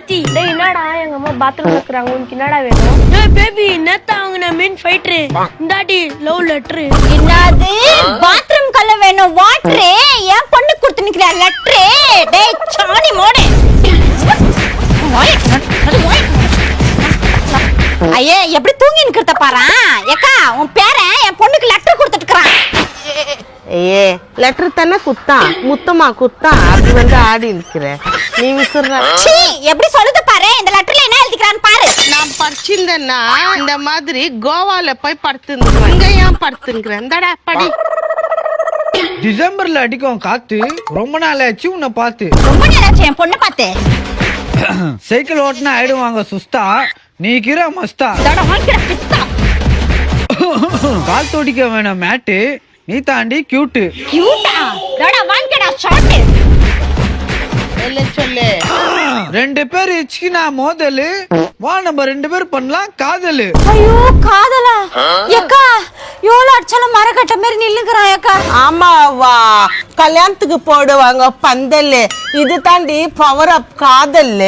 பாத்தி. டேய் என்னடா எங்க அம்மா பாத்ரூம்ல இருக்கறாங்க, உனக்கு என்னடா வேணும்? டேய் பேபி நேத்து வாங்குன மீன் ஃபைட்டர் இந்தாடி லவ் லெட்டர். என்னது பாத்ரூம் கல்ல வேணும் வாட்டர்? ஏன் பொண்ணு கொடுத்து நிக்கிற லெட்டர்? டேய் சாணி மோனே ஐயே எப்படி தூங்கி நிக்கிறத பாரு. ஏக்கா உன் பேரன் என் பொண்ணுக்கு லெட்டர் கொடுத்துட்டு இருக்கான். ஏ லெட்டர் தானே குத்தான், முத்தமா குத்தான், அப்படி வந்து ஆடி நிக்கிற நீ விசுற. சீ எப்படி சொல்லுது பாரு. இந்த லெட்டர்ல என்ன எழுதிக்கிறான்னு பாரு. நான் படிச்சிருந்தேன்னா இந்த மாதிரி கோவால போய் படுத்துருந்துருவேன். இங்க ஏன் படுத்துங்கிறேன்? இந்தடா படி. டிசம்பர்ல அடிக்கும் காத்து, ரொம்ப நாள் ஆச்சு உன்னை பார்த்து. ரொம்ப நேராச்சு என் பொண்ணு பார்த்து. சைக்கிள் ஓட்டுனா ஆயிடுவாங்க சுஸ்தா, நீ கீரை மஸ்தா. இதோட வாங்கிக்கிற பிஸ்தா. கால் தோடிக்க வேணாம் மேட்டு, நீ தாண்டி கியூட்டு. கியூட்டா? இதோட வாங்கிக்கிற ஷார்ட். சொல்லு ரெண்டு பேர் இச்சுக்கினா மோதலு, வா நம்ம ரெண்டு பேர் பண்ணலாம் காதலு. ஐயோ காதலா? ஏக்கா எவ்வளவு அடிச்சாலும் மரக்கட்ட மாதிரி நில்லுங்கிறான் ஏக்கா. ஆமாவா, கல்யாணத்துக்கு போடுவாங்க பந்தல், இது தாண்டி பவர் அப் காதல்.